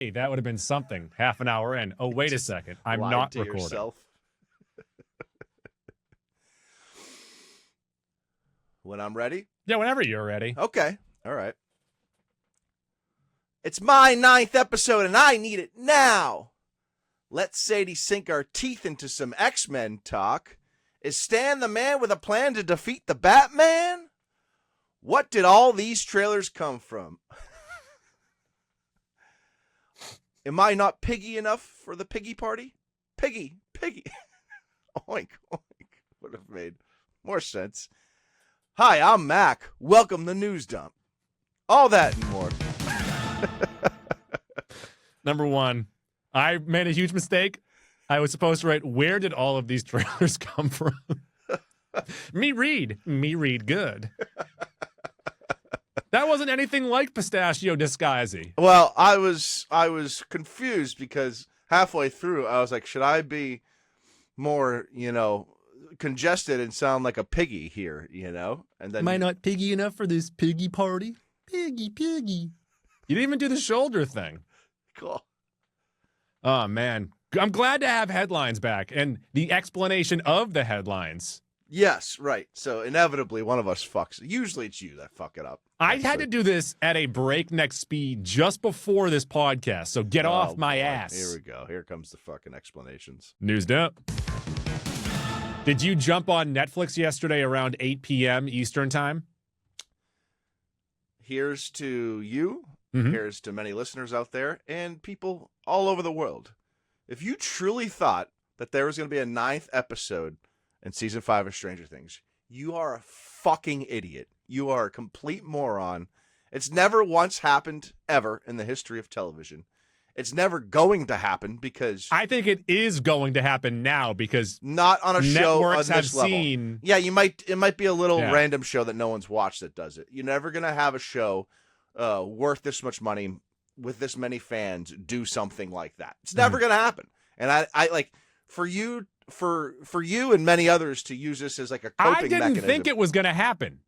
Hey, that would have been something. Half an hour in. Oh, wait a second. I'm not recording. Yourself. When I'm ready? Yeah, whenever you're ready. Okay. All right. It's my 9th episode, and I need it now. Let's Sadie sink our teeth into some X-Men talk. Is Stan the man with a plan to defeat the Batman? What did all these trailers come from? Am I not piggy enough for the piggy party? Piggy. Oink, oink. Would have made more sense. Hi, I'm Mac. Welcome to News Dump. All that and more. Number one, I made a huge mistake. I was supposed to write, where did all of these trailers come from? Me read good. That wasn't anything like Pistachio Disguisey. Well, I was confused because halfway through I was like, should I be more, congested and sound like a piggy here, And then am I not piggy enough for this piggy party? Piggy. You didn't even do the shoulder thing. Cool. Oh, man. I'm glad to have headlines back and the explanation of the headlines. Yes, right. So inevitably one of us fucks. Usually it's you that fuck it up. I had to do this at a breakneck speed just before this podcast, so get off my ass. Here we go. Here comes the fucking explanations. News Dump. Did you jump on Netflix yesterday around 8 p.m. Eastern time? Here's to you. Mm-hmm. Here's to many listeners out there and people all over the world. If you truly thought that there was going to be a 9th episode in season 5 of Stranger Things, you are a fucking idiot. You are a complete moron. It's never once happened ever in the history of television. It's never going to happen because I think it is going to happen now because not on a show on networks have this level. seen. Yeah, it might be a little random show that no one's watched that does it. You're never going to have a show worth this much money with this many fans do something like that. It's never going to happen. And I like for you and many others to use this as like a coping mechanism. I didn't think it was going to happen.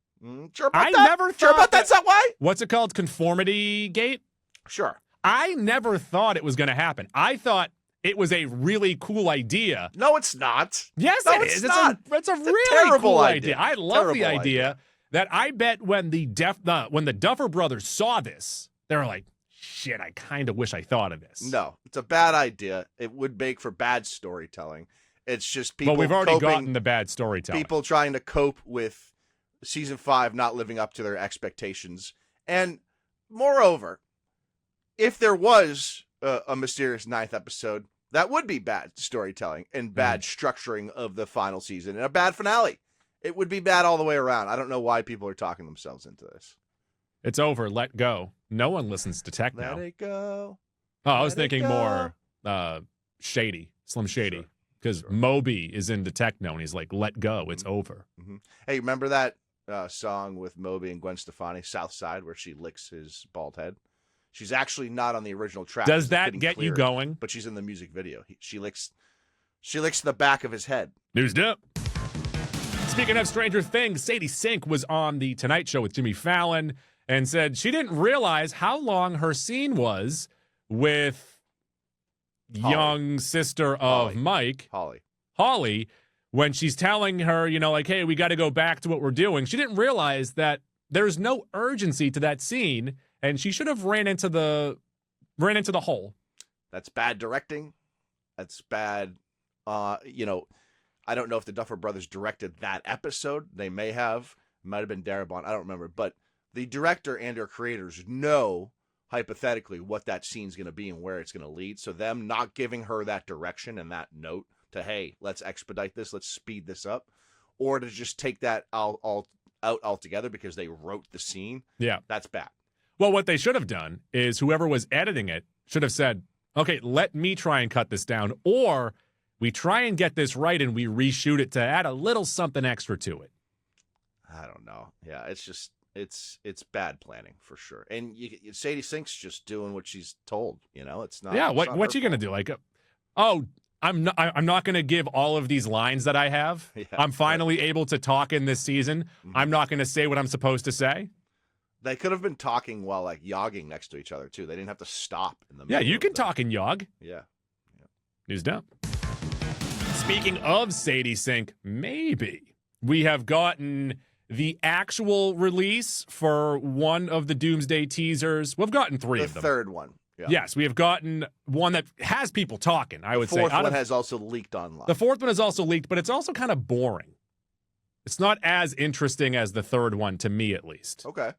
Sure about I that? never sure thought about that's not why? What's it called? Conformity gate? Sure. I never thought it was going to happen. I thought it was a really cool idea. No, it's not. Yes, no, it it's is. Not. It's a really terrible cool idea. I love terrible the idea that I bet when the Duffer Brothers saw this, they were like, shit, I kind of wish I thought of this. No, it's a bad idea. It would make for bad storytelling. It's just people. But we've already gotten the bad storytelling. People trying to cope with season 5 not living up to their expectations. And moreover, if there was a mysterious 9th episode, that would be bad storytelling and bad structuring of the final season and a bad finale. It would be bad all the way around. I don't know why people are talking themselves into this. It's over. Let go. No one listens to tech now. Let it go. Oh, I was thinking more Shady, Slim Shady, because Moby is into techno and he's like, let go. It's over. Mm-hmm. Hey, remember that song with Moby and Gwen Stefani, South Side, where she licks his bald head? She's actually not on the original track. Does that get you going? But she's in the music video. She licks the back of his head. News Dump. Speaking of Stranger Things, Sadie Sink was on the Tonight Show with Jimmy Fallon and said she didn't realize how long her scene was with young sister of Mike, Holly, when she's telling her, like, hey, we got to go back to what we're doing. She didn't realize that there's no urgency to that scene, and she should have ran into the hole. That's bad directing. That's bad. I don't know if the Duffer Brothers directed that episode. They may have. It might have been Darabont. I don't remember. But the director and their creators know, hypothetically, what that scene's going to be and where it's going to lead. So them not giving her that direction and that note to, hey, let's expedite this, let's speed this up, or to just take that out altogether because they wrote the scene, that's bad. Well, what they should have done is whoever was editing it should have said, okay, let me try and cut this down, or we try and get this right and we reshoot it to add a little something extra to it. I don't know. Yeah, it's just it's bad planning for sure. And Sadie Sink's just doing what she's told. It's not. Yeah, what's you gonna do? Like, I'm not gonna give all of these lines that I have. Yeah, I'm finally able to talk in this season. Mm-hmm. I'm not gonna say what I'm supposed to say. They could have been talking while like yogging next to each other too. They didn't have to stop in the Yeah, middle. you of can the- talk in Yog. Yeah. News dump. Speaking of Sadie Sink, maybe we have gotten the actual release for one of the Doomsday teasers. We've gotten three The of them. third one. Yeah. Yes, we have gotten one that has people talking, I would The say. fourth Out one of- has also leaked online. The fourth one is also leaked, but it's also kind of boring. It's not as interesting as the third one, to me at least. Okay.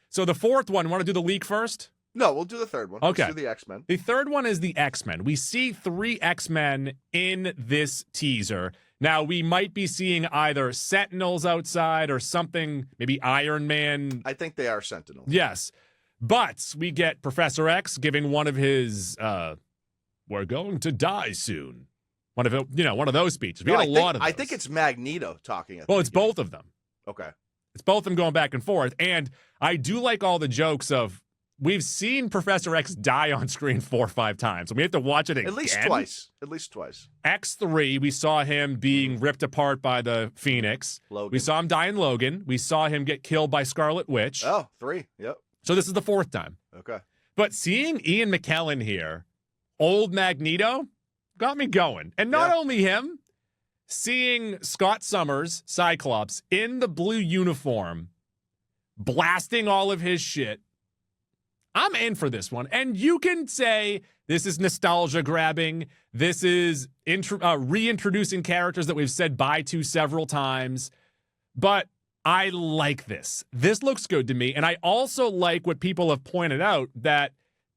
So the fourth one, want to do the leak first? No, we'll do the third one. Okay. Let's do the X-Men. The third one is the X-Men. We see 3 X-Men in this teaser. Now, we might be seeing either Sentinels outside or something, maybe Iron Man. I think they are Sentinels. Yes. But we get Professor X giving one of his, we're going to die soon. One of those speeches. We No, get a lot of those. I think it's Magneto talking. Well, it's both of them. Okay. It's both of them going back and forth. And I do like all the jokes of, we've seen Professor X die on screen 4 or 5 times. And we have to watch it again. At least twice. At least twice. X3, we saw him being ripped apart by the Phoenix. Logan. We saw him die in Logan. We saw him get killed by Scarlet Witch. Oh, 3. Yep. So this is the 4th time. Okay. But seeing Ian McKellen here, old Magneto, got me going. And not only him, seeing Scott Summers, Cyclops, in the blue uniform, blasting all of his shit, I'm in for this one. And you can say this is nostalgia grabbing. This is reintroducing characters that we've said bye to several times. But I like this. This looks good to me. And I also like what people have pointed out, that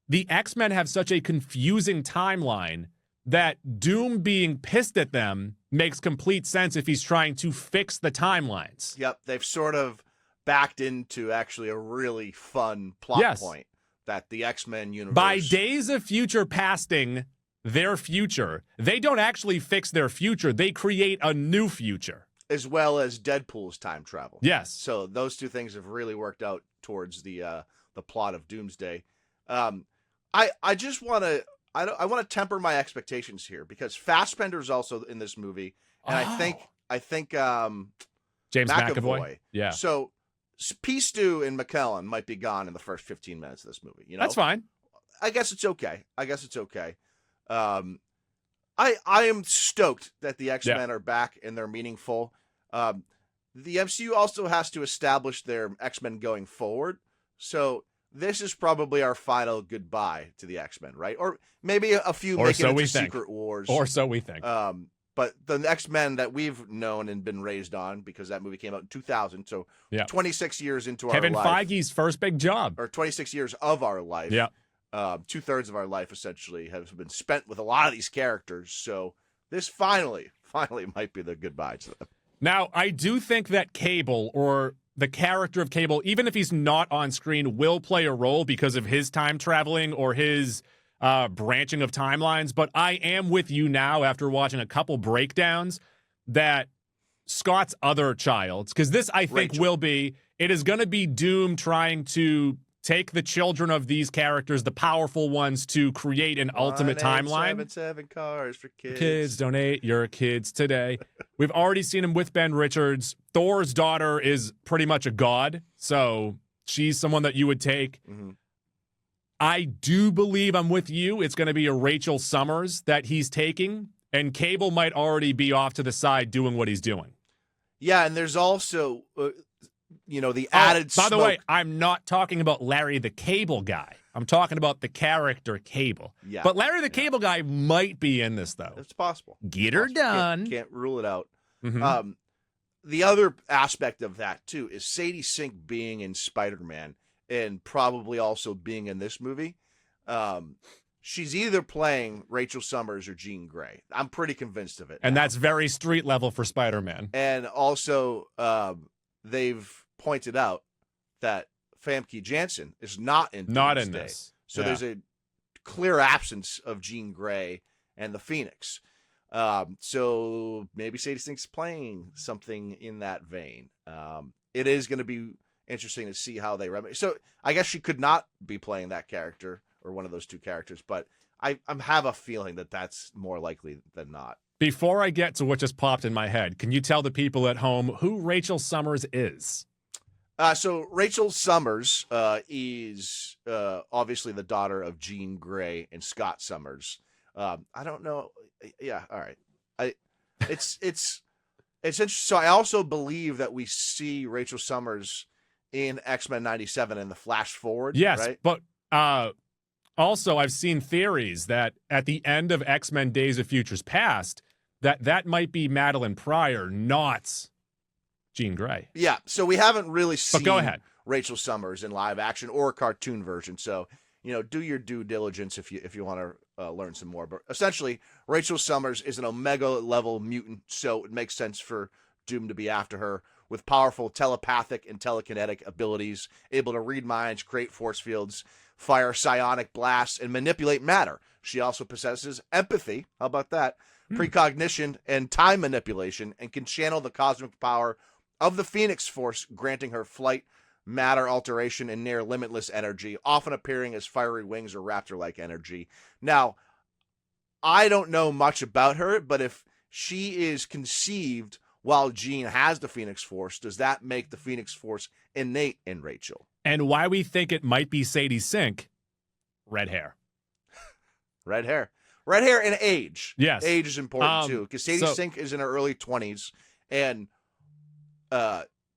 the X-Men have such a confusing timeline that Doom being pissed at them makes complete sense if he's trying to fix the timelines. Yep. They've sort of backed into actually a really fun plot point that the X-Men universe. By days of future pasting their future, they don't actually fix their future. They create a new future. As well as Deadpool's time travel. Yes. So those two things have really worked out towards the plot of Doomsday. I just want to I want to temper my expectations here because Fassbender's also in this movie, and I think James McAvoy. Yeah. So P. Stu and McKellen might be gone in the first 15 minutes of this movie. You know, that's fine. I guess it's okay. I am stoked that the X-Men are back and they're meaningful. The MCU also has to establish their X-Men going forward. So this is probably our final goodbye to the X-Men, right? Or maybe a few make it into Secret Wars. Or so we think. But the X-Men that we've known and been raised on, because that movie came out in 2000, so 26 years into our life. Kevin Feige's first big job. Or 26 years of our life. Yeah. 2/3 of our life essentially have been spent with a lot of these characters. So this finally might be the goodbye to them. Now, I do think that Cable, or the character of Cable, even if he's not on screen, will play a role because of his time traveling or his branching of timelines. But I am with you now after watching a couple breakdowns that Scott's other child, because this I think Rachel. it is going to be Doom trying to take the children of these characters, the powerful ones, to create an ultimate timeline. 7 cars for kids. Kids, donate your kids today. We've already seen him with Ben Richards. Thor's daughter is pretty much a god, so she's someone that you would take. Mm-hmm. I do believe I'm with you. It's going to be a Rachel Summers that he's taking, and Cable might already be off to the side doing what he's doing. Yeah, and there's also, the added By smoke. the way, I'm not talking about Larry the Cable Guy. I'm talking about the character Cable. Yeah, But Larry the Cable Guy might be in this, though. It's possible. Get her done. Can't rule it out. Mm-hmm. The other aspect of that, too, is Sadie Sink being in Spider-Man and probably also being in this movie. She's either playing Rachel Summers or Jean Grey. I'm pretty convinced of it. And now. that's very street level for Spider-Man. And also, they've pointed out that Famke Janssen is not in Doomsday. This. So there's a clear absence of Jean Grey and the Phoenix. So maybe Sadie Sink's playing something in that vein. It is going to be interesting to see how they remedy. So I guess she could not be playing that character or one of those two characters, but I have a feeling that that's more likely than not. Before I get to what just popped in my head, can you tell the people at home who Rachel Summers is? So Rachel Summers is obviously the daughter of Jean Grey and Scott Summers. I don't know. Yeah, all right. It's interesting. So I also believe that we see Rachel Summers in X-Men 97 in the flash forward. Yes, right? but also I've seen theories that at the end of X-Men Days of Futures Past, that might be Madeline Pryor, not Jean Grey. Yeah, so we haven't really seen go ahead. Rachel Summers in live action or cartoon version. So, do your due diligence if you want to learn some more. But essentially, Rachel Summers is an Omega level mutant, so it makes sense for Doom to be after her, with powerful telepathic and telekinetic abilities, able to read minds, create force fields, fire psionic blasts, and manipulate matter. She also possesses empathy. How about that? Precognition and time manipulation, and can channel the cosmic power of the Phoenix Force, granting her flight, matter alteration, and near limitless energy, often appearing as fiery wings or raptor-like energy. Now, I don't know much about her, but if she is conceived while Jean has the Phoenix Force, does that make the Phoenix Force innate in Rachel? And why we think it might be Sadie Sink, red hair. Red hair. Red hair and age. Yes. Age is important, too, because Sadie Sink is in her early 20s, and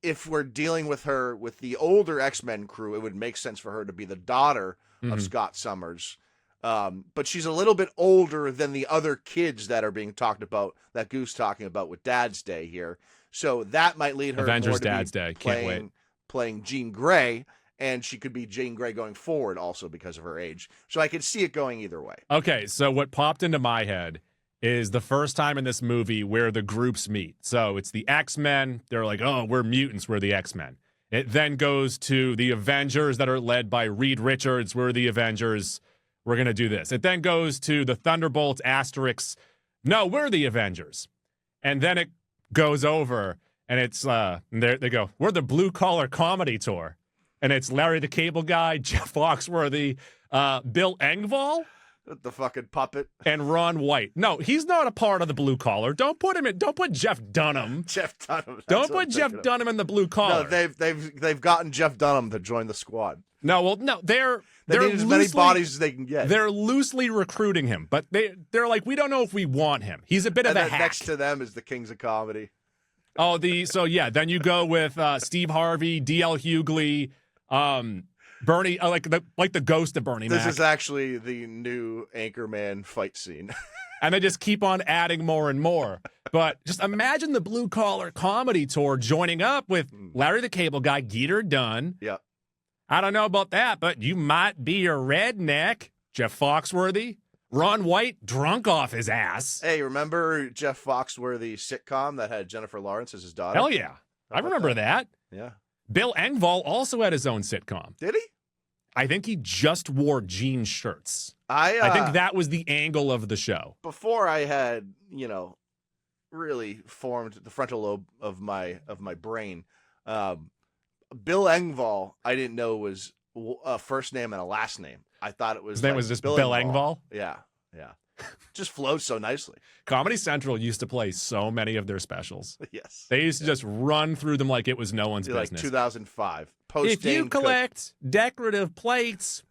if we're dealing with her with the older X-Men crew, it would make sense for her to be the daughter of Scott Summers. But she's a little bit older than the other kids that are being talked about, that Goose talking about with Dad's Day here. So that might lead her Avengers more to Dad's be Day. Can't wait. Playing Jean Grey, and she could be Jean Grey going forward also because of her age. So I could see it going either way. Okay, so what popped into my head is the first time in this movie where the groups meet. So it's the X-Men. They're like, oh, we're mutants. We're the X-Men. It then goes to the Avengers that are led by Reed Richards. We're the Avengers. We're going to do this. It then goes to the Thunderbolts, Asterix. No, we're the Avengers. And then it goes over, and it's, they go, we're the Blue Collar Comedy Tour. And it's Larry the Cable Guy, Jeff Foxworthy, Bill Engvall. The fucking puppet. And Ron White. No, he's not a part of the blue collar. Don't put him in. Don't put Jeff Dunham. Jeff Dunham. Don't put Jeff Dunham in the blue collar. No, they've gotten Jeff Dunham to join the squad. No, well, no, they're need as many bodies as they can get. They're loosely recruiting him, but they're like, we don't know if we want him. He's a bit of a hack. Next to them is the Kings of Comedy. Oh, then you go with Steve Harvey, D.L. Hughley, Bernie, like the ghost of Bernie Mac. This is actually the new Anchorman fight scene. And they just keep on adding more and more. But just imagine the Blue Collar Comedy Tour joining up with Larry the Cable Guy, Geeter Dunn. Yep. I don't know about that, but you might be a redneck. Jeff Foxworthy. Ron White, drunk off his ass. Hey, remember Jeff Foxworthy sitcom that had Jennifer Lawrence as his daughter? Hell yeah. I remember that. Yeah. Bill Engvall also had his own sitcom. Did he? I think he just wore jean shirts. I think that was the angle of the show. Before I had, really formed the frontal lobe of my brain, Bill Engvall, I didn't know was a first name and a last name. I thought it was his name was just Bill Engvall. Yeah. Just flows so nicely. Comedy Central used to play so many of their specials. Yes. They used to just run through them like it was no one's business. Like 2005. If you collect decorative plates,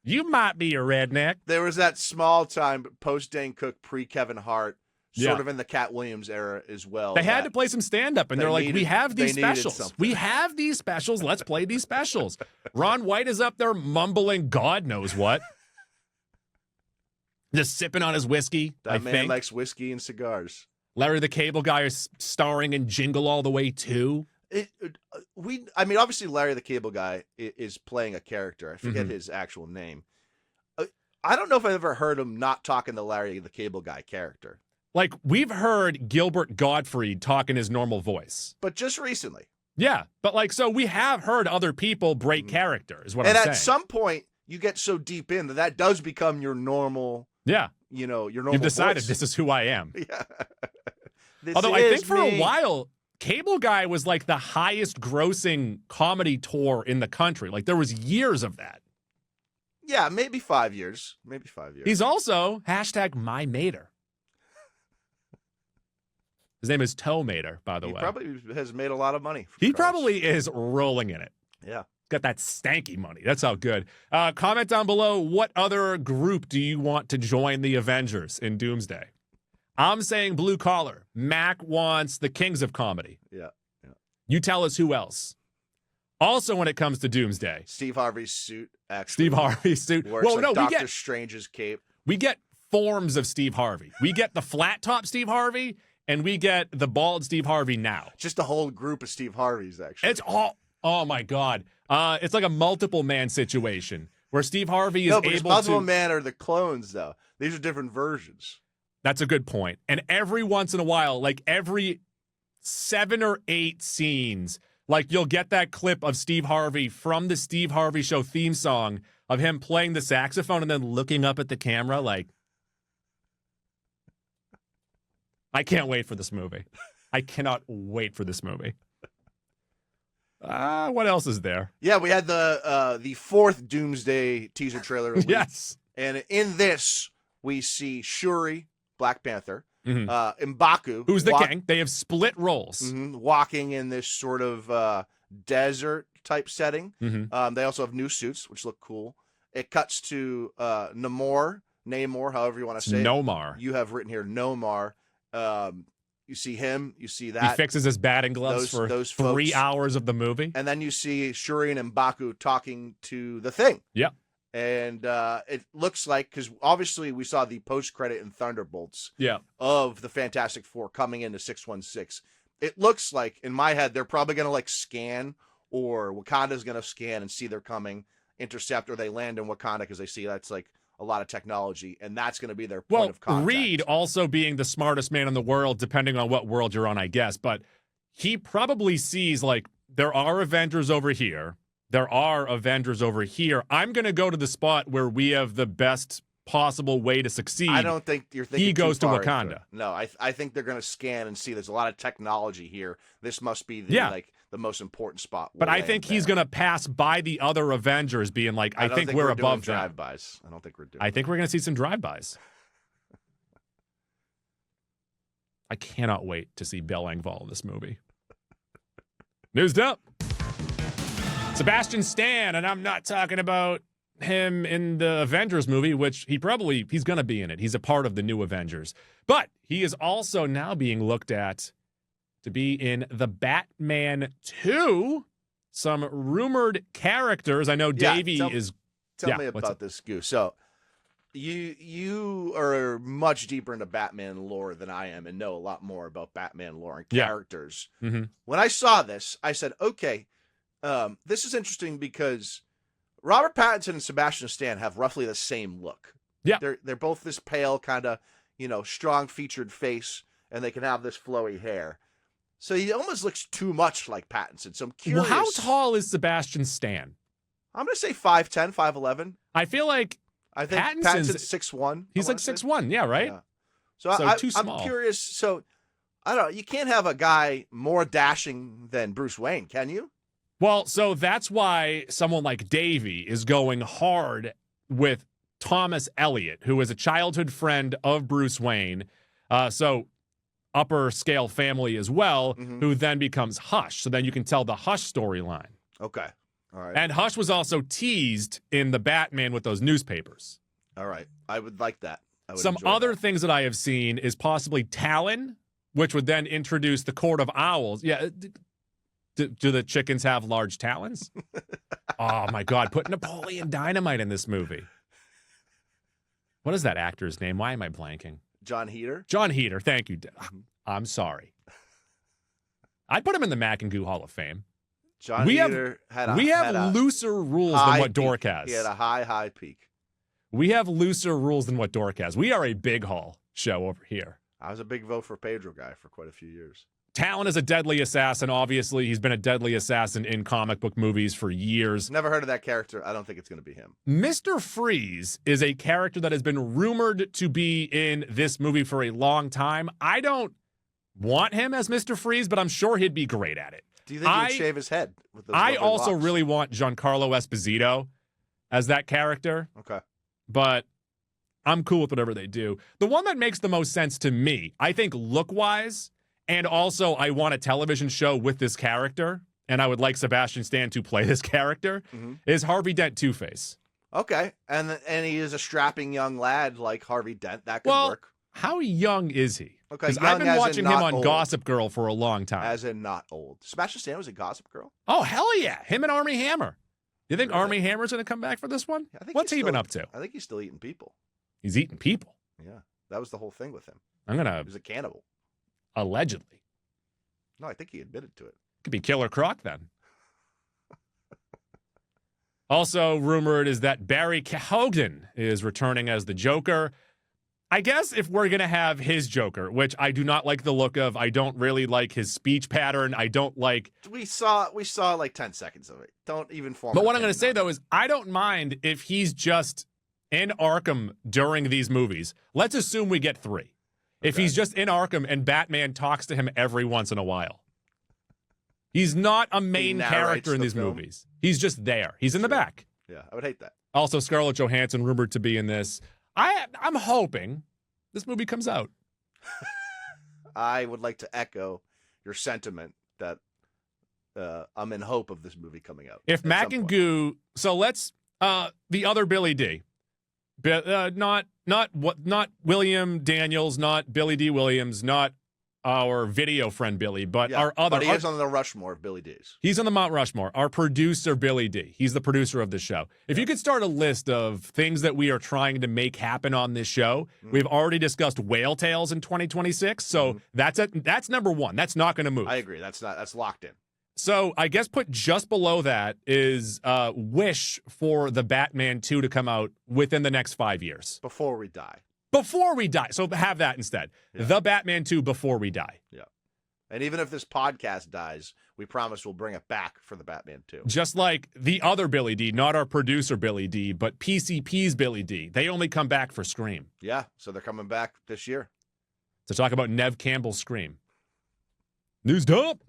you might be a redneck. There was that small time post Dane Cook, pre Kevin Hart, sort of in the Cat Williams era as well. They had to play some stand-up, and they're like, we have these specials. We have these specials. Let's play these specials. Ron White is up there mumbling God knows what. Just sipping on his whiskey. That man likes whiskey and cigars. Larry the Cable Guy is starring in Jingle All the Way 2. Obviously Larry the Cable Guy is playing a character. I forget his actual name. I don't know if I've ever heard him not talking to Larry the Cable Guy character. Like, we've heard Gilbert Gottfried talk in his normal voice. But just recently. Yeah, but so we have heard other people break character, is what I'm saying. And at some point, you get so deep in that does become your normal... Yeah. Your normal You've decided voice. this is who I am. Yeah. Although I think for a while, Cable Guy was like the highest grossing comedy tour in the country. Like, there was years of that. Yeah, maybe 5 years. He's also #MyMater. His name is Toe Mater, by the way. He probably has made a lot of money. He probably is rolling in it. Yeah. Got that stanky money. That's how good. Comment down below, what other group do you want to join the Avengers in Doomsday? I'm saying blue collar. Mac wants the kings of comedy. Yeah. You tell us who else. Also, when it comes to Doomsday, Steve Harvey's suit, actually. Steve Harvey's suit. Works Well, like no, Doctor Strange's cape. we get forms of Steve Harvey. We get the flat top Steve Harvey, and we get the bald Steve Harvey now. Just a whole group of Steve Harveys, actually. It's all, oh my God. It's like a multiple man situation where Steve Harvey is because able multiple to. man are the clones, though. These are different versions. That's a good point. And every once in a while, like every 7 or 8 scenes, like you'll get that clip of Steve Harvey from the Steve Harvey Show theme song of him playing the saxophone and then looking up at the camera like, I can't wait for this movie. I cannot wait for this movie. What else is there? Yeah, we had the fourth Doomsday teaser trailer. Yes. And in this, we see Shuri, Black Panther, Mm-hmm. M'Baku. Who's the king? They have split roles. Walking in this sort of desert type setting. Mm-hmm. They also have new suits, which look cool. It cuts to Namor, however you want to say Nomar. it. You have written here Nomar. You see him. You see that. He fixes his batting gloves for those 3 folks. hours of the movie. And then you see Shuri and M'Baku talking to the Thing. Yep. And it looks like, because obviously we saw the post-credit in Thunderbolts of the Fantastic Four coming into 616. It looks like, in my head, they're probably going to like scan, or Wakanda's going to scan and see they're coming, intercept, or they land in Wakanda because they see that's like a lot of technology, and that's going to be their point of contact. Reed also being the smartest man in the world, depending on what world you're on, I guess, but he probably sees like there are Avengers over here. There are Avengers over here. I'm going to go to the spot where we have the best possible way to succeed. I don't think you're thinking he goes to too far Wakanda. into it. No, I think they're going to scan and see there's a lot of technology here. This must be the most important spot. But I think he's going to pass by the other Avengers being like, I think we're above them. Drive-bys. I don't think we're doing I think we're going to see some drive-bys. I cannot wait to see Bell Engvall in this movie. Newsed up. Sebastian Stan, and I'm not talking about him in the Avengers movie, which he's going to be in it. He's a part of the new Avengers. But he is also now being looked at to be in the Batman 2. Some rumored characters. I know Davey is... Tell me about this, Goose. So, you are much deeper into Batman lore than I am and know a lot more about Batman lore and characters. Mm-hmm. When I saw this, I said, okay, this is interesting because Robert Pattinson and Sebastian Stan have roughly the same look. Yeah. They're both this pale, kind of, strong featured face, and they can have this flowy hair. So he almost looks too much like Pattinson. So I'm curious. Well, how tall is Sebastian Stan? I'm going to say 5'10", 5'11". I feel like think Pattinson's 6'1". He's like 6'1", yeah, right? Yeah. So too small. I'm curious. So, I don't know. You can't have a guy more dashing than Bruce Wayne, can you? Well, so that's why someone like Davey is going hard with Thomas Elliott, who is a childhood friend of Bruce Wayne. So upper scale family as well, who then becomes Hush. So then you can tell the Hush storyline. Okay. All right. And Hush was also teased in the Batman with those newspapers. All right. I would like that. Some other things that I have seen is possibly Talon, which would then introduce the Court of Owls. Yeah. Do the chickens have large talons? Oh, my God. Put Napoleon Dynamite in this movie. What is that actor's name? Why am I blanking? John Heder? John Heder. Thank you. I'm sorry. I'd put him in the Mac and Goo Hall of Fame. John Heder had a looser rules than what Dork has. He had a high peak. We have looser rules than what Dork has. We are a big haul show over here. I was a big vote for Pedro guy for quite a few years. Talon is a deadly assassin. Obviously, he's been a deadly assassin in comic book movies for years. Never heard of that character. I don't think it's going to be him. Mr. Freeze is a character that has been rumored to be in this movie for a long time. I don't want him as Mr. Freeze, but I'm sure he'd be great at it. Do you think he would shave his head with those I also locks? really want Giancarlo Esposito as that character. Okay. But I'm cool with whatever they do. The one that makes the most sense to me, I think look-wise, and also I want a television show with this character, and I would like Sebastian Stan to play this character, is Harvey Dent Two-Face. Okay, and he is a strapping young lad like Harvey Dent. That could work. How young is he? Okay, because I've been watching him on old. Gossip Girl for a long time. As in not old. Sebastian Stan was a Gossip Girl? Oh, hell yeah. Him and Armie Hammer. You think Really? Armie Hammer's going to come back for this one? Yeah, What's he been up to? I think he's still eating people. He's eating people. Yeah, that was the whole thing with him. I'm going to... He was a cannibal. Allegedly. No, I think he admitted to it. Could be Killer Croc then. Also rumored is that Barry Keoghan is returning as the Joker. I guess if we're going to have his Joker, which I do not like the look of, I don't really like his speech pattern. I don't like... We saw like 10 seconds of it. Don't even form. But what I'm going to say, though, is I don't mind if he's just in Arkham during these movies. Let's assume we get 3. If he's just in Arkham and Batman talks to him every once in a while. He's not a main character in these movies. He's just there. He's in the back. Yeah, I would hate that. Also, Scarlett Johansson rumored to be in this. I'm hoping this movie comes out. I would like to echo your sentiment that I'm in hope of this movie coming out. If Mac and Goo, so let's the other Billy D, not William Daniels, not Billy D. Williams, not our video friend Billy, but our other. But he is on the Rushmore of Billy D's. He's on the Mount Rushmore. Our producer Billy D. He's the producer of the show. If you could start a list of things that we are trying to make happen on this show, we've already discussed Whale Tales in 2026. So that's number 1. That's not going to move. I agree. That's locked in. So I guess put just below that is wish for the Batman 2 to come out within the next 5 years. Before we die. Before we die. So have that instead. Yeah. The Batman 2 before we die. Yeah. And even if this podcast dies, we promise we'll bring it back for the Batman 2. Just like the other Billy D, not our producer Billy D, but PCP's Billy D. They only come back for Scream. Yeah, so they're coming back this year. To talk about Nev Campbell's Scream. News dump.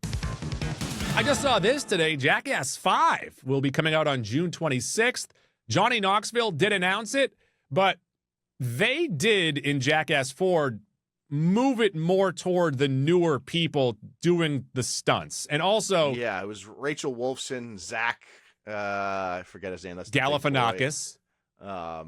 I just saw this today. Jackass 5 will be coming out on June 26th. Johnny Knoxville did announce it, but they did in Jackass 4 move it more toward the newer people doing the stunts. And also... Yeah, it was Rachel Wolfson, Zach, I forget his name. That's Galifianakis. I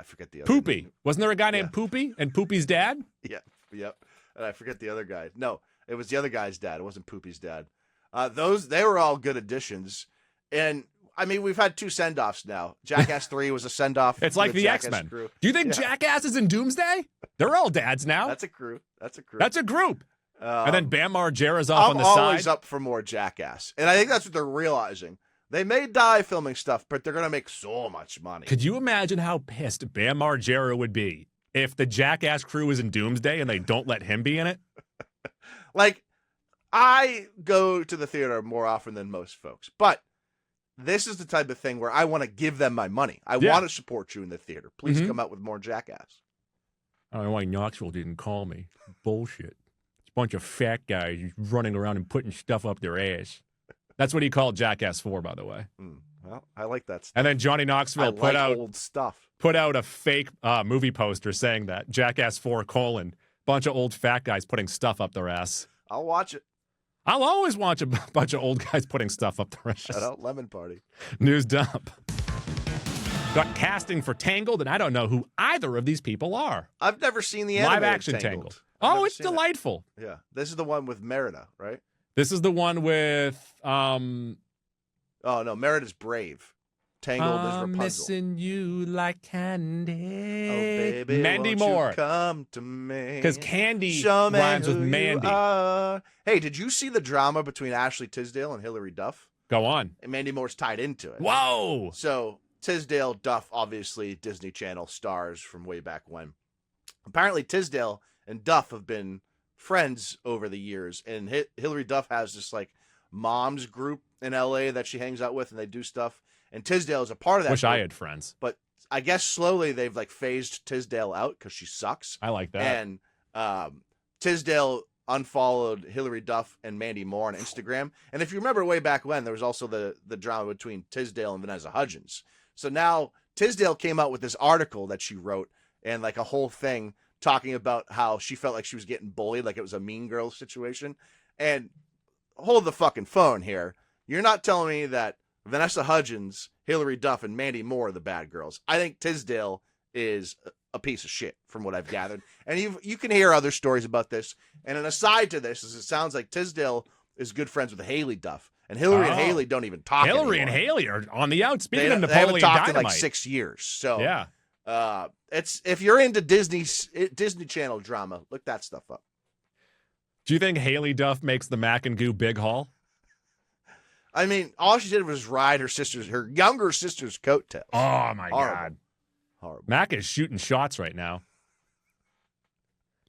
forget the other Poopy. name. Wasn't there a guy named Poopy? And Poopy's dad? Yeah, yep. And I forget the other guy. No, it was the other guy's dad. It wasn't Poopy's dad. They were all good additions. And... I mean, we've had 2 send-offs now. Jackass 3 was a send-off. It's like the X-Men. Crew. Do you think Jackass is in Doomsday? They're all dads now. That's a crew. That's a group. And then Bam Margera's off on the I'm side. always up for more Jackass. And I think that's what they're realizing. They may die filming stuff, but they're going to make so much money. Could you imagine how pissed Bam Margera would be if the Jackass crew is in Doomsday and they don't let him be in it? Like, I go to the theater more often than most folks, but this is the type of thing where I want to give them my money. I want to support you in the theater. Please come out with more Jackass. I don't know why Knoxville didn't call me. Bullshit. It's a bunch of fat guys running around and putting stuff up their ass. That's what he called Jackass 4, by the way. Well, I like that stuff. And then Johnny Knoxville put out old stuff. Put out a fake movie poster saying that Jackass 4: bunch of old fat guys putting stuff up their ass. I'll watch it. I'll always watch a bunch of old guys putting stuff up their ass. Shout out Lemon Party. News dump. Got casting for Tangled, and I don't know who either of these people are. I've never seen the live action Tangled. Oh, it's delightful. Yeah, this is the one with Merida, right? This is the one with. Oh no, Merida's Brave. Tangled is Rapunzel. Missing you like candy. Oh baby, Mandy won't Moore. You come to me. Because Candy rhymes with Mandy. Hey, did you see the drama between Ashley Tisdale and Hilary Duff? Go on. And Mandy Moore's tied into it. Whoa! So Tisdale, Duff, obviously Disney Channel stars from way back when. Apparently Tisdale and Duff have been friends over the years, and Hilary Duff has this like moms group in LA that she hangs out with, and they do stuff. And Tisdale is a part of that. Wish group, I had friends. But I guess slowly they've like phased Tisdale out because she sucks. I like that. And Tisdale unfollowed Hilary Duff and Mandy Moore on Instagram. And if you remember way back when, there was also the drama between Tisdale and Vanessa Hudgens. So now Tisdale came out with this article that she wrote and like a whole thing talking about how she felt like she was getting bullied, like it was a Mean Girls situation. And hold the fucking phone here. You're not telling me that Vanessa Hudgens, Hilary Duff, and Mandy Moore are the bad girls. I think Tisdale is a piece of shit, from what I've gathered. And you can hear other stories about this. And an aside to this is it sounds like Tisdale is good friends with Haley Duff. And Hillary and Haley don't even talk Hillary anymore. and Haley are on the out. Speaking of they haven't Napoleon talked Dynamite. in like 6 years. So yeah. It's if you're into Disney Channel drama, look that stuff up. Do you think Haley Duff makes the Mac and Goo Big Haul? I mean, all she did was ride her younger sister's coattails. Oh, my God. Horrible. Mac is shooting shots right now.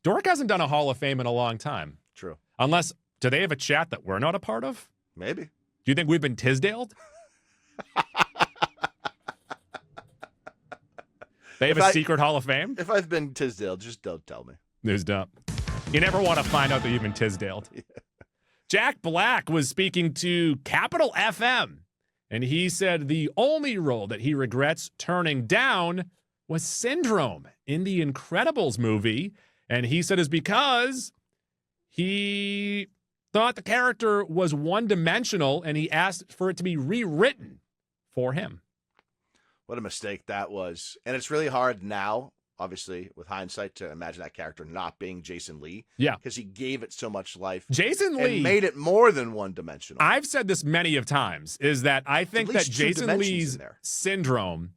Dork hasn't done a Hall of Fame in a long time. True. Unless, do they have a chat that we're not a part of? Maybe. Do you think we've been Tisdaled? They have a secret Hall of Fame? If I've been Tisdale, just don't tell me. News dump. You never want to find out that you've been Tisdaled. Yeah. Jack Black was speaking to Capital FM, and he said the only role that he regrets turning down was Syndrome in the Incredibles movie. And he said it's because he thought the character was one-dimensional, and he asked for it to be rewritten for him. What a mistake that was. And it's really hard now, obviously, with hindsight, to imagine that character not being Jason Lee. Yeah. Because he gave it so much life. Jason Lee. And made it more than one-dimensional. I've said this many of times, is that I think that Jason Lee's Syndrome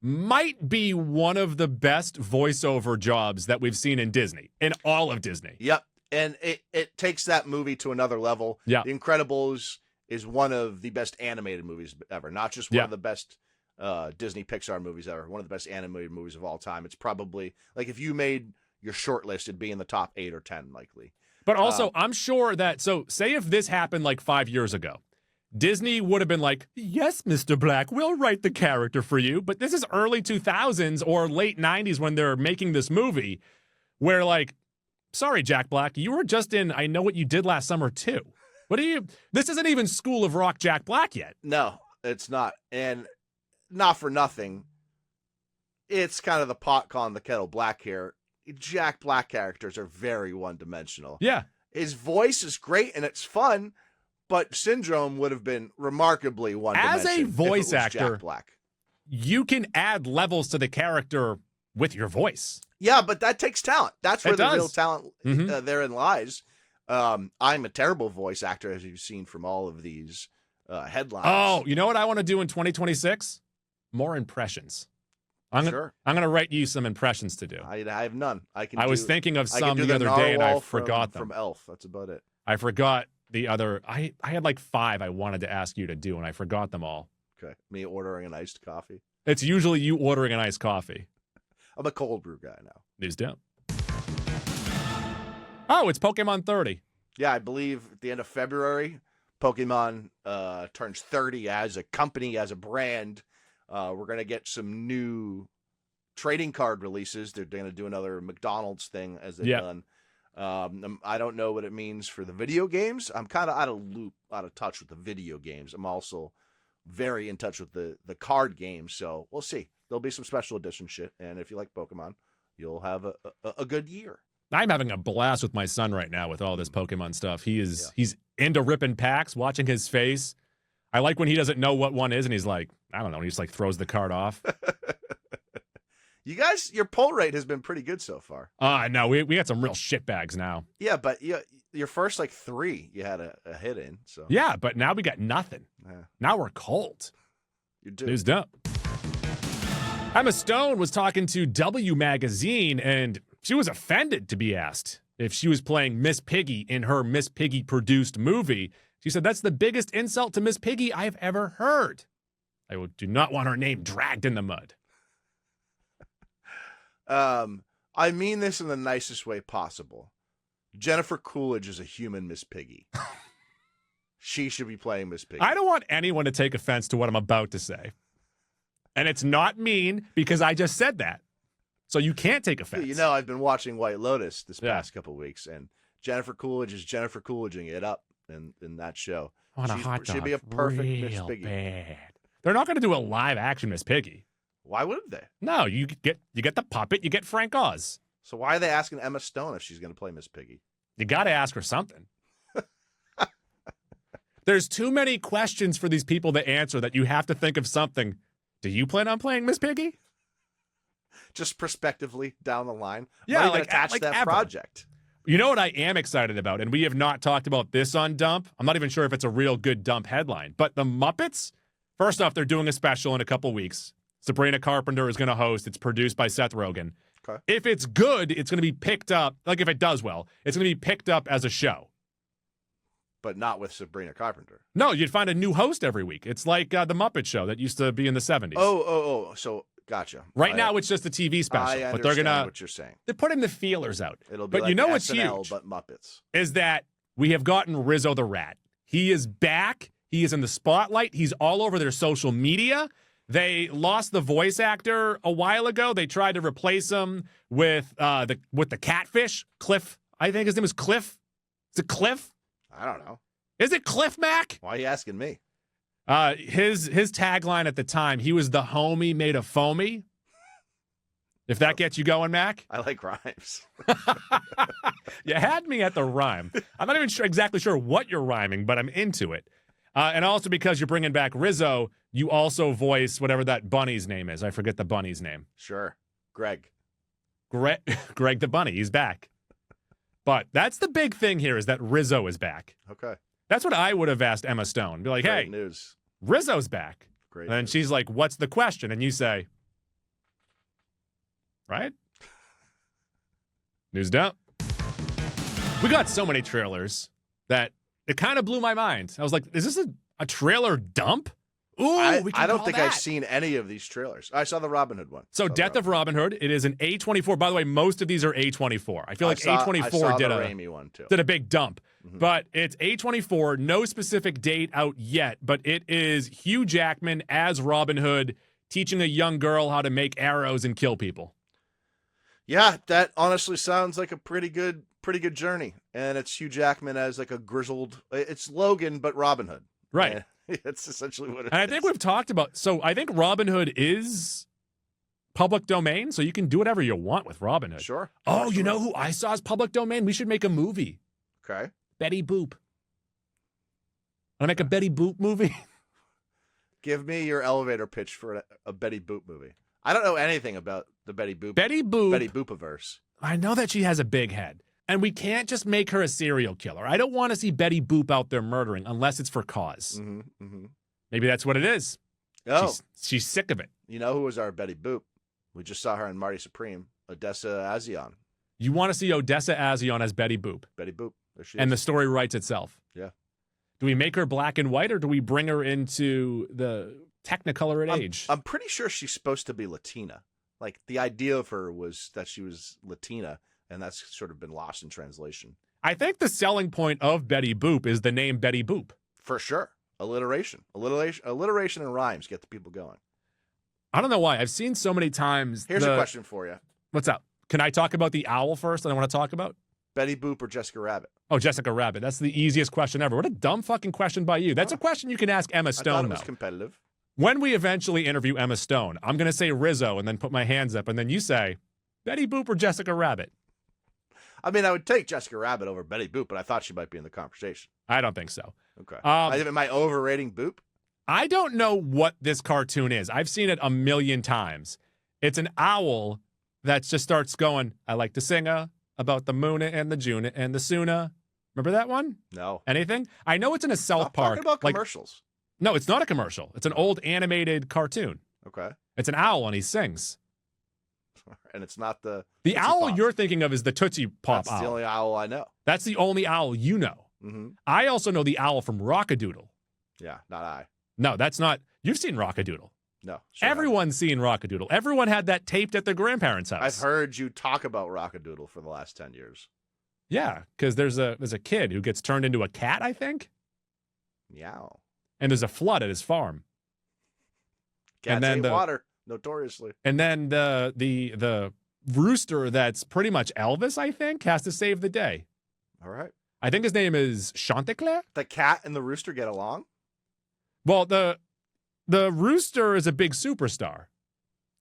might be one of the best voiceover jobs that we've seen in Disney, in all of Disney. Yep. And it takes that movie to another level. Yeah. The Incredibles is one of the best animated movies ever. Not just one of the best Disney Pixar movies ever. One of the best animated movies of all time. It's probably, like, if you made your short list, it'd be in the top 8 or 10, likely. But also, I'm sure that, so say if this happened like 5 years ago, Disney would have been like, yes, Mr. Black, we'll write the character for you. But this is early 2000s or late 90s when they're making this movie where, like, sorry, Jack Black, you were just in I Know What You Did Last Summer, too. What are you, this isn't even School of Rock Jack Black yet. No, it's not. And not for nothing, it's kind of the pot calling the kettle black here. Jack Black characters are very one-dimensional. Yeah. His voice is great and it's fun, but Syndrome would have been remarkably one-dimensional. As a voice actor, Jack Black, you can add levels to the character with your voice. Yeah, but that takes talent. That's where the real talent therein lies. I'm a terrible voice actor, as you've seen from all of these headlines. Oh, you know what I want to do in 2026? More impressions. I'm gonna write you some impressions to do. I have none. I was thinking of some the other day and I forgot them. From Elf. That's about it. I forgot the other. I had like 5 I wanted to ask you to do, and I forgot them all. Okay. Me ordering an iced coffee. It's usually you ordering an iced coffee. I'm a cold brew guy now. News down. Oh, it's Pokemon 30. Yeah, I believe at the end of February, Pokemon turns 30 as a company, as a brand. We're going to get some new trading card releases. They're going to do another McDonald's thing as they've done. I don't know what it means for the video games. I'm kind of out of touch with the video games. I'm also very in touch with the card games. So we'll see. There'll be some special edition shit. And if you like Pokemon, you'll have a good year. I'm having a blast with my son right now with all this Pokemon stuff. He's into ripping packs, watching his face. I like when he doesn't know what one is, and he's like, I don't know, he just like throws the card off. You guys, your pull rate has been pretty good so far. No, we got some real shitbags now. Yeah, but your first like 3, you had a hit in. So yeah, but now we got nothing. Yeah. Now we're cold. You do. News dump. Emma Stone was talking to W Magazine, and she was offended to be asked if she was playing Miss Piggy in her Miss Piggy produced movie. She said, that's the biggest insult to Miss Piggy I've ever heard. I do not want her name dragged in the mud. I mean this in the nicest way possible. Jennifer Coolidge is a human Miss Piggy. She should be playing Miss Piggy. I don't want anyone to take offense to what I'm about to say. And it's not mean because I just said that. So you can't take offense. You know, I've been watching White Lotus this past couple of weeks, and Jennifer Coolidge is Jennifer Coolidging it up in that show. She'd be a perfect Miss Piggy. Bad. They're not going to do a live action Miss Piggy. Why wouldn't they? No, you get the puppet, you get Frank Oz. So why are they asking Emma Stone if she's going to play Miss Piggy? You got to ask her something. There's too many questions for these people to answer that you have to think of something. Do you plan on playing Miss Piggy? Just prospectively down the line. Yeah, Not even like attached to that ever. project. You know what I am excited about, and we have not talked about this on Dump. I'm not even sure if it's a real good Dump headline, but the Muppets, first off, they're doing a special in a couple weeks. Sabrina Carpenter is going to host. It's produced by Seth Rogen. Okay. If it's good, it's going to be picked up, like if it does well, it's going to be picked up as a show. But not with Sabrina Carpenter. No, you'd find a new host every week. It's like the Muppet Show that used to be in the 70s. So gotcha. Right now, it's just a TV special. I but they're gonna what you're saying. They're putting the feelers out. It'll be but like you know SNL, what's huge? but Muppets. Is that we have gotten Rizzo the Rat. He is back. He is in the spotlight. He's all over their social media. They lost the voice actor a while ago. They tried to replace him with the catfish, Cliff. I think his name is Cliff. Is it Cliff? I don't know. Is it Cliff Mac? Why are you asking me? His tagline at the time, he was the homie made of foamy. If that gets you going, Mac. I like rhymes. You had me at the rhyme. I'm not even exactly sure what you're rhyming, but I'm into it. And also because you're bringing back Rizzo, you also voice whatever that bunny's name is. I forget the bunny's name. Sure. Greg Greg the bunny. He's back. But that's the big thing here is that Rizzo is back. Okay. That's what I would have asked Emma Stone. Be like, Great hey, news. Rizzo's back. Great. And news. she's like, what's the question? And you say, right? News dump. We got so many trailers that it kind of blew my mind. I was like, is this a trailer dump? Ooh, I don't think I've seen any of these trailers. I saw the Robin Hood one. So Death of Robin Hood, it is an A24. By the way, most of these are A24. I feel like A24 did a big dump. Mm-hmm. But it's A24, no specific date out yet, but it is Hugh Jackman as Robin Hood teaching a young girl how to make arrows and kill people. Yeah, that honestly sounds like a pretty good journey. And it's Hugh Jackman as like a grizzled, it's Logan, but Robin Hood. Right. And it's essentially what it is. And I think we've talked about, so I think Robin Hood is public domain, so you can do whatever you want with Robin Hood. Sure. Oh, you know who I saw as public domain? We should make a movie. Okay. Betty Boop. Want to make a Betty Boop movie? Give me your elevator pitch for a Betty Boop movie. I don't know anything about the Betty Boop. Betty Boopiverse. I know that she has a big head. And we can't just make her a serial killer. I don't want to see Betty Boop out there murdering unless it's for cause. Mm-hmm, mm-hmm. Maybe that's what it is. Oh. She's sick of it. You know who was our Betty Boop? We just saw her in Marty Supreme, Odessa Azion. You want to see Odessa Azion as Betty Boop. Betty Boop. There she is. And the story writes itself. Yeah. Do we make her black and white or do we bring her into the Technicolor at age? I'm pretty sure she's supposed to be Latina. Like the idea of her was that she was Latina, and that's sort of been lost in translation. I think the selling point of Betty Boop is the name Betty Boop. For sure. Alliteration and rhymes get the people going. I don't know why. I've seen so many times. Here's a question for you. What's up? Can I talk about the owl first that I want to talk about? Betty Boop or Jessica Rabbit? Oh, Jessica Rabbit. That's the easiest question ever. What a dumb fucking question by you. That's a question you can ask Emma Stone, I thought it was though. competitive. When we eventually interview Emma Stone, I'm going to say Rizzo and then put my hands up, and then you say Betty Boop or Jessica Rabbit. I mean, I would take Jessica Rabbit over Betty Boop, but I thought she might be in the conversation. I don't think so. Okay. Am I overrating Boop? I don't know what this cartoon is. I've seen it a million times. It's an owl that just starts going, I like to sing about the moon and the June and the Suna. Remember that one? No. Anything? I know it's in a South Stop Park. talking about commercials. No, it's not a commercial. It's an old animated cartoon. Okay. It's an owl and he sings. And it's not the The Tootsie owl Pop. you're thinking of is the Tootsie Pop That's owl. the only owl I know. That's the only owl you know. Mm-hmm. I also know the owl from Rockadoodle. Yeah, not I. No, that's not. You've seen Rockadoodle. No. Sure Everyone's seen Rockadoodle. Everyone had that taped at their grandparents' house. I've heard you talk about Rockadoodle for the last 10 years. Yeah, because there's a kid who gets turned into a cat, I think. Meow. And there's a flood at his farm. Cats And then hate water, notoriously. And then the rooster that's pretty much Elvis, I think, has to save the day. All right. I think his name is Chanticleer. The cat and the rooster get along? Well, the rooster is a big superstar,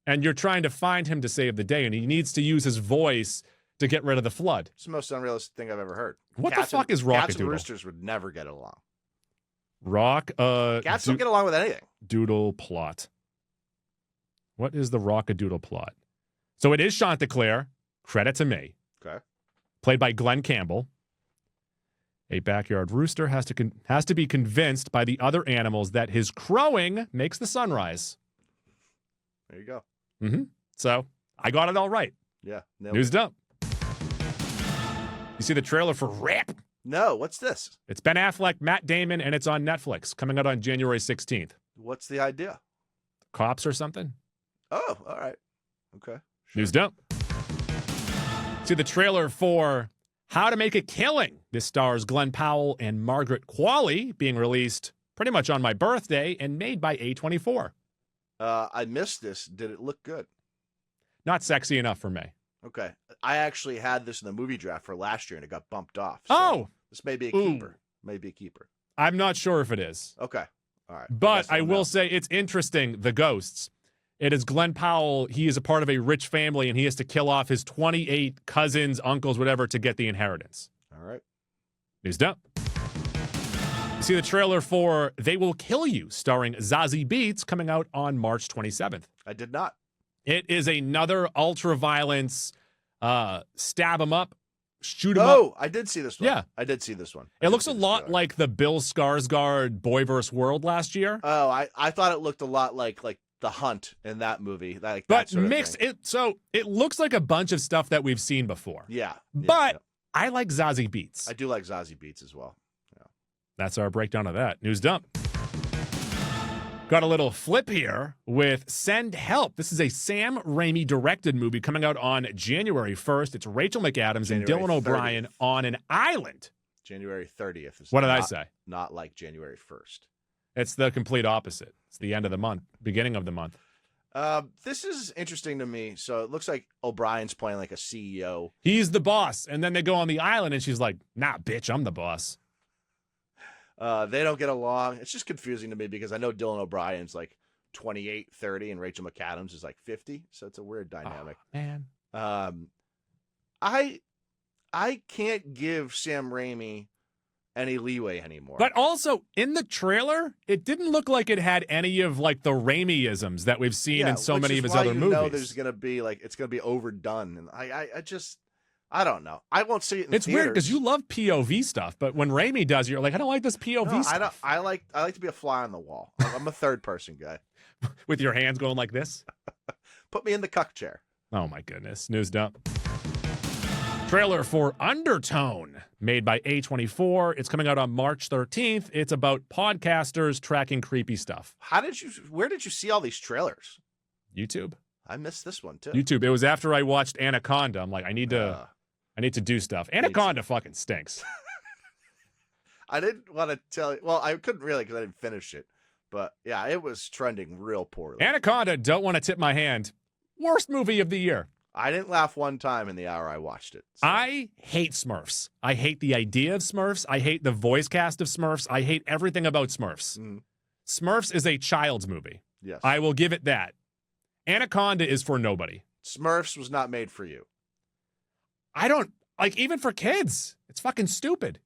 and you're trying to find him to save the day, and he needs to use his voice to get rid of the flood. It's the most unrealistic thing I've ever heard. What the fuck is Cats and Rockadoodle? roosters would never get along. Rock Cats don't get along with anything. doodle plot. What is the rock-a-doodle plot? So it is Chanticleer. Credit to me. Okay. Played by Glenn Campbell. A backyard rooster has to be convinced by the other animals that his crowing makes the sun rise. There you go. Mm-hmm. So I got it all right. Yeah. News dump. You see the trailer for Rip? No, what's this? It's Ben Affleck, Matt Damon, and it's on Netflix, coming out on January 16th. What's the idea? Cops or something? Oh, all right. Okay. Sure. News dump. See the trailer for How to Make a Killing. This stars Glenn Powell and Margaret Qualley, being released pretty much on my birthday and made by A24. I missed this. Did it look good? Not sexy enough for me. Okay. I actually had this in the movie draft for last year and it got bumped off. So Oh! This may be a keeper. Maybe a keeper. I'm not sure if it is. Okay. All right. But I will say it's interesting, The Ghosts. It is Glenn Powell. He is a part of a rich family, and he has to kill off his 28 cousins, uncles, whatever, to get the inheritance. All right. News dump. You see the trailer for They Will Kill You, starring Zazie Beetz, coming out on March 27th. I did not. It is another ultra-violence, stab him up, shoot him up. Oh, I did see this one. Yeah. I did see this one. It looks a lot like the Bill Skarsgård Boy vs. World last year. Oh, I thought it looked a lot like The Hunt in that movie. Like but that sort of mixed thing. it, so it looks like a bunch of stuff that we've seen before. Yeah. But I like Zazie Beetz. I do like Zazie Beetz as well. Yeah. That's our breakdown of that. News dump. Got a little flip here with Send Help. This is a Sam Raimi directed movie coming out on January 1st. It's Rachel McAdams and January Dylan O'Brien 30th. on an island. January 30th. Is What did I not- say? Not like January 1st. It's the complete opposite. It's the end of the month, beginning of the month. This is interesting to me. So it looks like O'Brien's playing like a CEO. He's the boss. And then they go on the island and she's like, nah, bitch, I'm the boss. They don't get along. It's just confusing to me because I know Dylan O'Brien's like 28, 30, and Rachel McAdams is like 50. So it's a weird dynamic. Oh, man. I can't give Sam Raimi any leeway anymore. But also, in the trailer, it didn't look like it had any of like the Raimi-isms that we've seen in so many of his other movies. Know there's gonna be like it's gonna be overdone, and I don't know. I won't see it in It's theaters. weird because you love POV stuff, but when Raimi does, you're like, I don't like this POV No, stuff. I like to be a fly on the wall. I'm a third person guy. With your hands going like this. Put me in the cuck chair. Oh my goodness. News dump. Trailer for Undertone, made by A24. It's coming out on March 13th. It's about podcasters tracking creepy stuff. Where did you see all these trailers? YouTube. I missed this one too. YouTube. It was after I watched Anaconda. I'm like, I need to do stuff. Anaconda fucking stinks. I didn't want to tell you. Well, I couldn't really because I didn't finish it. But yeah, it was trending real poorly. Anaconda, don't want to tip my hand. Worst movie of the year. I didn't laugh one time in the hour I watched it. So. I hate Smurfs. I hate the idea of Smurfs. I hate the voice cast of Smurfs. I hate everything about Smurfs. Mm. Smurfs is a child's movie. Yes. I will give it that. Anaconda is for nobody. Smurfs was not made for you. I don't, like, even for kids. It's fucking stupid.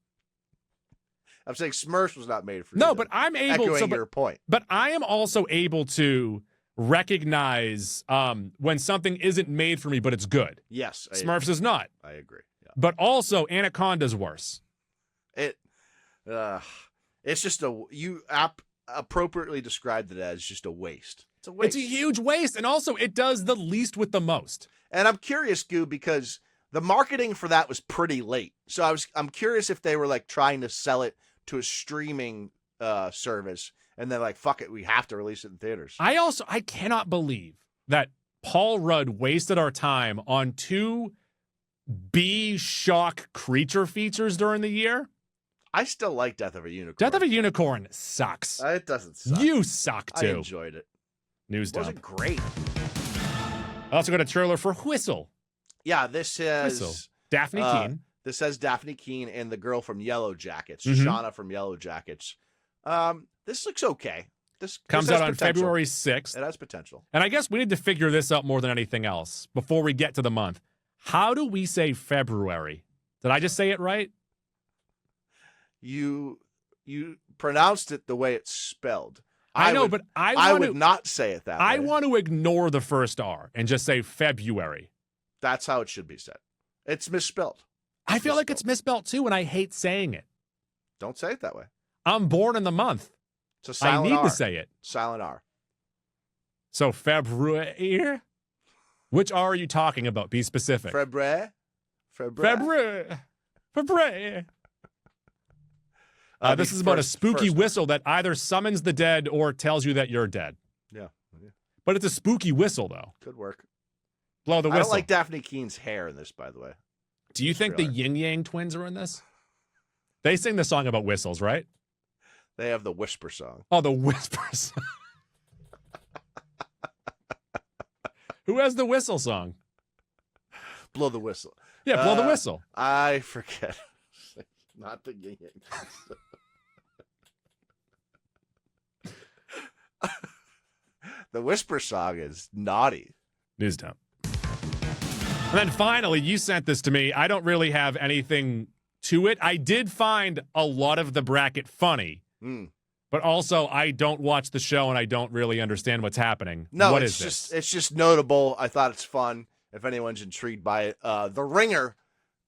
I'm saying Smurfs was not made for you. No, but I'm able echoing to. your point. But I am also able to recognize when something isn't made for me, but it's good. Yes. Smurfs is not. I agree. Yeah. But also, Anaconda's worse. It's just appropriately described it as just a waste. It's a waste. It's a huge waste. And also, it does the least with the most. And I'm curious, Goo, because the marketing for that was pretty late. So I'm curious if they were like trying to sell it to a streaming service. And then like, fuck it, we have to release it in theaters. I cannot believe that Paul Rudd wasted our time on 2 B-shock creature features during the year. I still like Death of a Unicorn. Death of a Unicorn sucks. It doesn't suck. You suck, too. I enjoyed it. News It dump. wasn't great. I also got a trailer for Whistle. Yeah, this Whistle. is Daphne Keane. This says Daphne Keane and the girl from Yellow Jackets, Mhm. Shauna from Yellow Jackets. This looks okay. This Comes has out on potential. February 6th. It has potential. And I guess we need to figure this out more than anything else before we get to the month. How do we say February? Did I just say it right? You pronounced it the way it's spelled. I know, but I would not say it that way. I want to ignore the first R and just say February. That's how it should be said. It's misspelled. I feel like it's misspelled too, and I hate saying it. Don't say it that way. I'm born in the month. It's a silent R. I need to say it. Silent R. So February? Which R are you talking about? Be specific. February. This is about a spooky whistle that either summons the dead or tells you that you're dead. Yeah. But it's a spooky whistle, though. Could work. Blow the whistle. I don't like Daphne Keene's hair in this, by the way. Do you think the Yin Yang Twins are in this? They sing the song about whistles, right? They have the Whisper song. Oh, the Whisper song. Who has the whistle song? Blow the whistle. Yeah, blow the whistle. I forget. Not the Yin Yang. The Whisper song is naughty. News dump. And then finally, you sent this to me. I don't really have anything to it. I did find a lot of the bracket funny, but also I don't watch the show and I don't really understand what's happening. No, what it's is just this? it's just notable. I thought it's fun. If anyone's intrigued by it, The Ringer,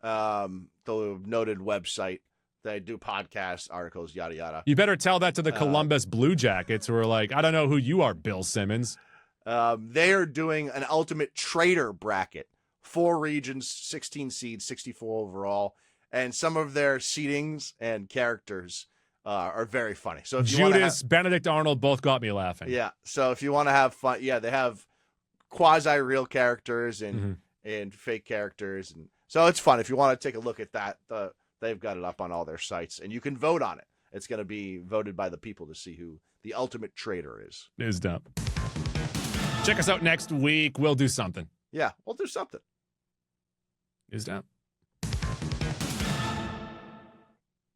the noted website. They do podcasts, articles, yada, yada. You better tell that to the Columbus Blue Jackets who are like, I don't know who you are, Bill Simmons. They are doing an Ultimate Trader bracket. 4 regions, 16 seeds, 64 overall. And some of their seedings and characters are very funny. So if you Judas, Benedict Arnold both got me laughing. Yeah. So if you want to have fun, they have quasi-real characters and fake characters. And so it's fun. If you want to take a look at that, they've got it up on all their sites, and you can vote on it. It's going to be voted by the people to see who the Ultimate Trader is. News dump. Check us out next week. We'll do something. Yeah, we'll do something. News dump.